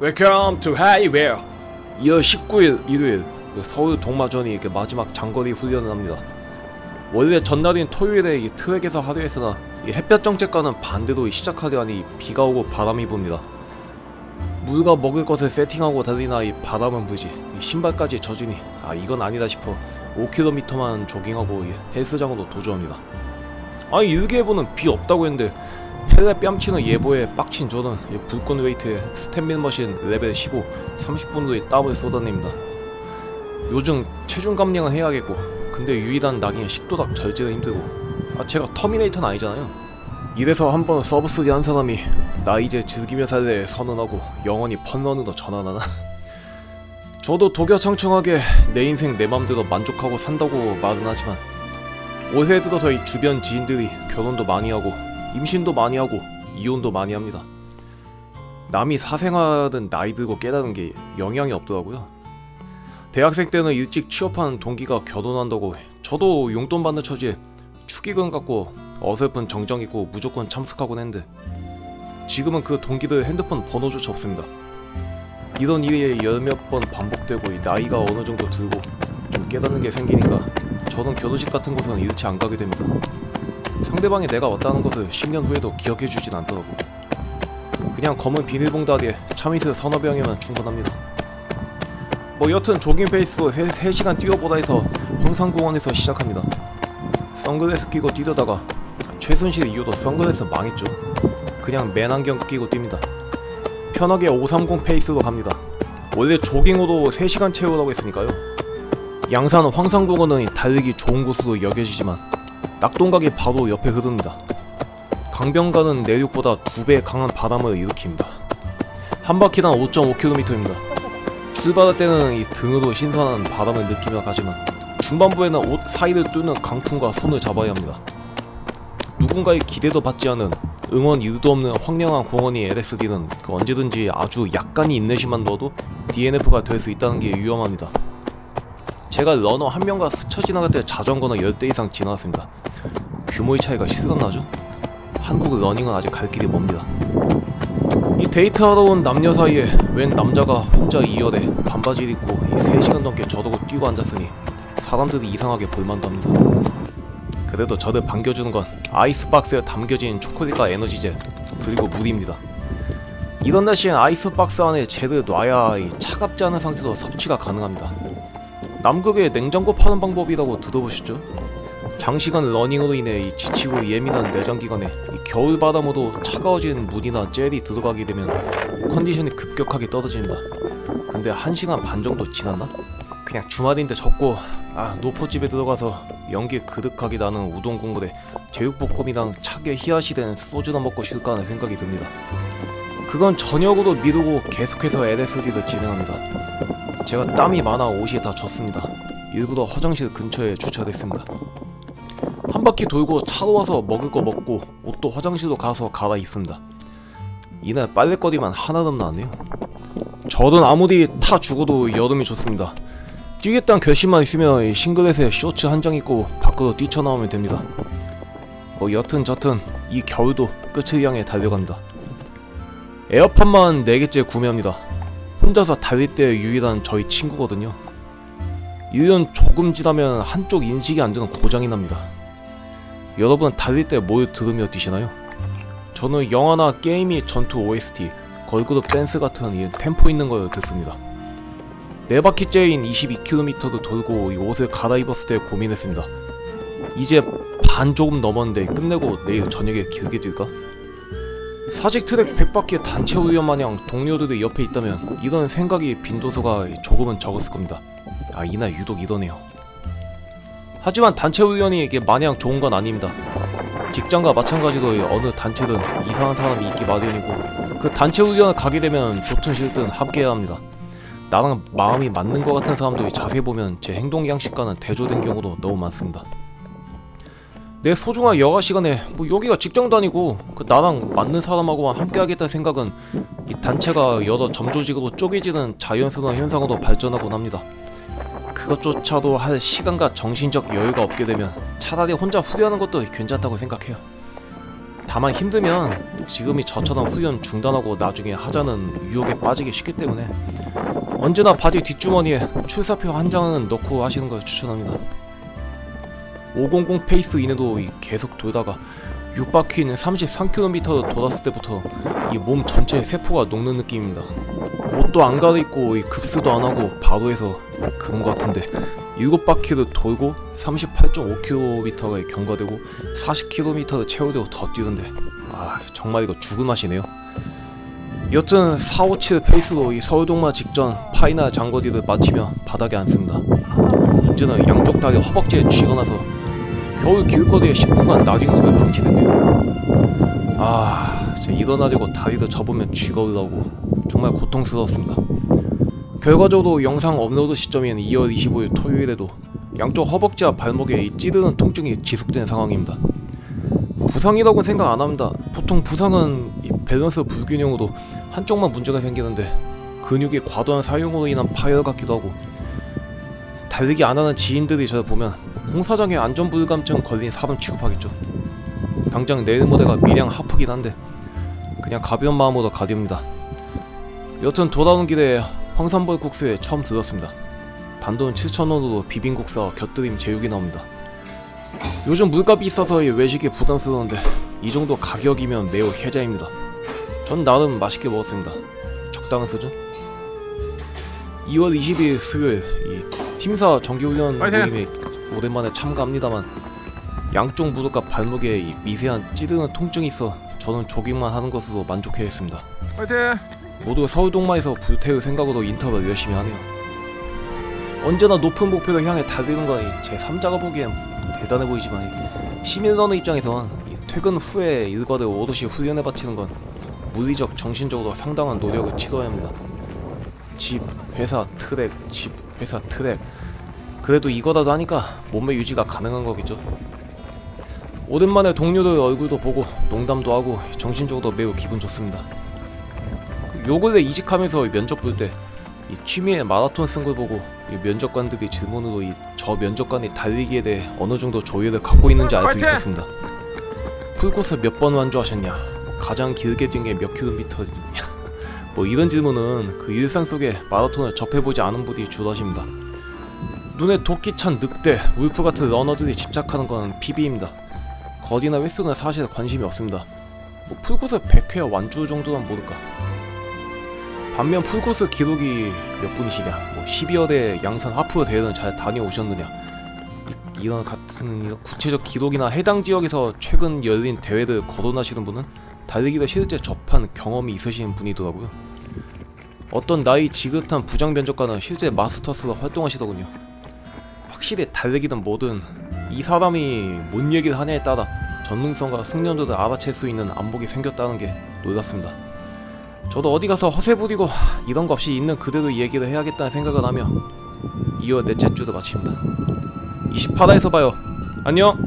Welcome to Highway. 2월 19일 일요일 서울 동마전이 마지막 장거리 훈련을 합니다. 원래 전날인 토요일에 이 트랙에서 하려 했으나 이 햇볕 정책과는 반대로 시작하려 하니 비가 오고 바람이 붑니다. 물과 먹을 것을 세팅하고 달리나 이 바람은 불지 이 신발까지 젖으니 이건 아니다 싶어 5km만 조깅하고 헬스장으로 도주합니다. 아니 일기예보는 비 없다고 했는데 펠레 뺨치는 예보에 빡친 저는 불꽃 웨이트에 스탠밀 머신 레벨 15 30분으로 땀을 쏟아냅니다. 요즘 체중 감량은 해야겠고 근데 유일한 낙인 식도락 절제는 힘들고 제가 터미네이터는 아니잖아요. 이래서 한번 서브3 한 사람이 나 이제 즐기며 살래 선언하고 영원히 펀런으로 전환하나? 저도 독야청청하게 내 인생 내 맘대로 만족하고 산다고 말은 하지만 올해 들어서 이 주변 지인들이 결혼도 많이 하고 임신도 많이 하고 이혼도 많이 합니다. 남이 사생활은 나이 들고 깨달은 게 영향이 없더라고요. 대학생 때는 일찍 취업한 동기가 결혼한다고 저도 용돈 받는 처지에 축의금 갖고 어설픈 정장 입고 무조건 참석하곤 했는데 지금은 그 동기들 핸드폰 번호조차 없습니다. 이런 일이 열몇 번 반복되고 나이가 어느 정도 들고 좀 깨닫는 게 생기니까 저는 결혼식 같은 곳은 일치 안 가게 됩니다. 상대방이 내가 왔다는 것을 10년 후에도 기억해주진 않더라고. 그냥 검은 비닐봉다리에 참이슬 서너 병이면 충분합니다. 여튼 조깅 페이스로 3시간 뛰어보다 해서 황산공원에서 시작합니다. 선글라스 끼고 뛰려다가 최순실 이후로 선글라스 망했죠. 그냥 맨안경 끼고 뜁니다. 편하게 530 페이스로 갑니다. 원래 조깅으로 3시간 채우라고 했으니까요. 양산 황산공원은 달리기 좋은 곳으로 여겨지지만 낙동강이 바로 옆에 흐릅니다. 강변가는 내륙보다 2배 강한 바람을 일으킵니다. 한 바퀴당 5.5km입니다. 출발할 때는 이 등으로 신선한 바람을 느끼며 가지만 중반부에는 옷 사이를 뚫는 강풍과 손을 잡아야 합니다. 누군가의 기대도 받지 않은 응원 이유도 없는 황량한 공원이 LSD는 언제든지 아주 약간의 인내심만 넣어도 DNF가 될 수 있다는 게 위험합니다. 제가 러너 한 명과 스쳐 지나갈 때 자전거는 10대 이상 지나갔습니다. 규모의 차이가 실감나죠? 한국 러닝은 아직 갈 길이 멉니다. 이 데이트하러 온 남녀 사이에 웬 남자가 혼자 2열에 반바지를 입고 3시간 넘게 저러고 뛰고 앉았으니 사람들이 이상하게 볼만도 합니다. 그래도 저를 반겨주는 건 아이스박스에 담겨진 초콜릿과 에너지젤 그리고 물입니다. 이런 날씨엔 아이스박스 안에 젤을 놔야 차갑지 않은 상태로 섭취가 가능합니다. 남극에 냉장고 파는 방법이라고 들어보셨죠? 장시간 러닝으로 인해 지치고 예민한 내장기관에 겨울바람으로 차가워진 물이나 젤이 들어가게 되면 컨디션이 급격하게 떨어집니다. 근데 1시간 반 정도 지났나? 그냥 주말인데 졌고 노포집에 들어가서 연기 그득하게 나는 우동 국물에 제육볶음이랑 차게 희야시 된 소주나 먹고 쉴까 하는 생각이 듭니다. 그건 저녁으로 미루고 계속해서 LSD를 진행합니다. 제가 땀이 많아 옷이 다 젖습니다. 일부러 화장실 근처에 주차했습니다. 한 바퀴 돌고 차로 와서 먹을 거 먹고 옷도 화장실로 가서 갈아입습니다. 이날 빨래거리만 하나도 나왔네요. 저는 아무리 타 죽어도 여름이 좋습니다. 뛰겠다는 결심만 있으면 싱글렛에 쇼츠 한 장 입고 밖으로 뛰쳐나오면 됩니다. 여튼 저튼 이 겨울도 끝을 향해 달려갑니다. 에어팟만 4개째 구매합니다. 혼자서 달릴 때 유일한 저희 친구거든요. 1년 조금 지나면 한쪽 인식이 안되는 고장이 납니다. 여러분 달릴 때 뭘 들으며 뛰시나요? 저는 영화나 게임이 전투 OST, 걸그룹 댄스 같은 템포 있는 걸 듣습니다. 4바퀴째인 22km도 돌고 옷을 갈아입었을 때 고민했습니다. 이제 반 조금 넘었는데 끝내고 내일 저녁에 길게 뛸까? 사직 트랙 100바퀴 단체 훈련 마냥 동료들이 옆에 있다면 이런 생각이 빈도수가 조금은 적었을 겁니다. 이날 유독 이러네요. 하지만 단체 훈련이 마냥 좋은 건 아닙니다. 직장과 마찬가지로 어느 단체든 이상한 사람이 있기 마련이고 그 단체 훈련을 가게 되면 좋든 싫든 함께해야 합니다. 나랑 마음이 맞는 것 같은 사람들이 자세히 보면 제 행동 양식과는 대조된 경우도 너무 많습니다. 내 소중한 여가 시간에 여기가 직장도 아니고 나랑 맞는 사람하고만 함께 하겠다는 생각은 이 단체가 여러 점조직으로 쪼개지는 자연스러운 현상으로 발전하곤 합니다. 그것조차도 할 시간과 정신적 여유가 없게 되면 차라리 혼자 후회하는 것도 괜찮다고 생각해요. 다만 힘들면 지금이 저처럼 훈련 중단하고 나중에 하자는 유혹에 빠지기 쉽기 때문에 언제나 바지 뒷주머니에 출사표 한 장은 넣고 하시는 걸 추천합니다. 500 페이스 이내도 계속 돌다가 6바퀴는 33km 돌았을 때부터 이 몸 전체에 세포가 녹는 느낌입니다. 옷도 안 갈아입고 급수도 안 하고 바로 해서 그런 것 같은데 7바퀴를 돌고 38.5km가 경과되고 40km를 채우려고 더 뛰는데 정말 이거 죽은 맛이네요. 여튼 457 페이스로 이 서울동마 직전 파이널 장거리를 마치며 바닥에 앉습니다. 문제는 양쪽 다리 허벅지에 쥐가 나서 겨울 길거리에 10분간 낙인급에 방치됐네요. 진짜 일어나려고 다리를 접으면 쥐가 올라오고 정말 고통스러웠습니다. 결과적으로 영상 업로드 시점인 2월 25일 토요일에도 양쪽 허벅지와 발목에 찌르는 통증이 지속된 상황입니다. 부상이라고는 생각 안합니다. 보통 부상은 밸런스 불균형으로 한쪽만 문제가 생기는데 근육의 과도한 사용으로 인한 파열 같기도 하고, 달리기 안하는 지인들이 저를 보면 공사장에 안전불감증 걸린 사람 취급하겠죠. 당장 내일 모레가 밀양 하프긴 한데 그냥 가벼운 마음으로 가디옵니다. 여튼 돌아오는 길에 황산벌 국수에 처음 들었습니다. 단돈 7,000원으로 비빔국수와 곁들임 제육이 나옵니다. 요즘 물값이 있어서 외식이 부담스러운데 이 정도 가격이면 매우 혜자입니다. 전 나름 맛있게 먹었습니다. 적당한 수준? 2월 20일 수요일 팀사 정기훈련 모임에 오랜만에 참가합니다만 양쪽 무릎과 발목에 미세한 찌르는 통증이 있어 저는 조깅만 하는 것으로 만족해야 했습니다. 모두 서울동마에서 불태울 생각으로 인터뷰를 열심히 하네요. 언제나 높은 목표를 향해 달리는 건 제 3자가 보기엔 대단해 보이지만 시민러너 입장에선 퇴근 후에 일과를 오롯이 훈련에 바치는 건 물리적, 정신적으로 상당한 노력을 치러야 합니다. 집, 회사, 트랙, 집, 회사, 트랙. 그래도 이거라도 하니까 몸매 유지가 가능한 거겠죠. 오랜만에 동료들 얼굴도 보고 농담도 하고 정신적으로 매우 기분 좋습니다. 요 근래 이직하면서 면접 볼 때 취미에 마라톤 쓴 걸 보고 면접관들이 질문으로 저 면접관이 달리기에 대해 어느 정도 조예를 갖고 있는지 알 수 있었습니다. 풀코스 몇 번 완주하셨냐, 가장 길게 뛴 게 몇 킬로미터냐 뭐 이런 질문은 그 일상 속에 마라톤을 접해보지 않은 분이 주로하십니다. 눈에 도끼 찬 늑대, 울프 같은 러너들이 집착하는 건 PB입니다. 거리나 횟수는 사실 관심이 없습니다. 풀코스 100회 완주 정도는 모를까. 반면 풀코스 기록이 몇 분이시냐, 12월에 양산 하프 대회는 잘 다녀오셨느냐, 이런 같은 구체적 기록이나 해당 지역에서 최근 열린 대회를 거론하시는 분은 달리기를 실제 접한 경험이 있으신 분이더라고요. 어떤 나이 지긋한 부장 면접관은 실제 마스터스로 활동하시더군요. 확실히 달리기든 뭐든 이 사람이 뭔 얘기를 하냐에 따라 전능성과 숙련도를 알아챌 수 있는 안목이 생겼다는 게 놀랍습니다. 저도 어디 가서 허세 부리고 이런 거 없이 있는 그대로 얘기를 해야겠다는 생각을 하며 2월 넷째 주를 마칩니다. 28화에서 봐요. 안녕!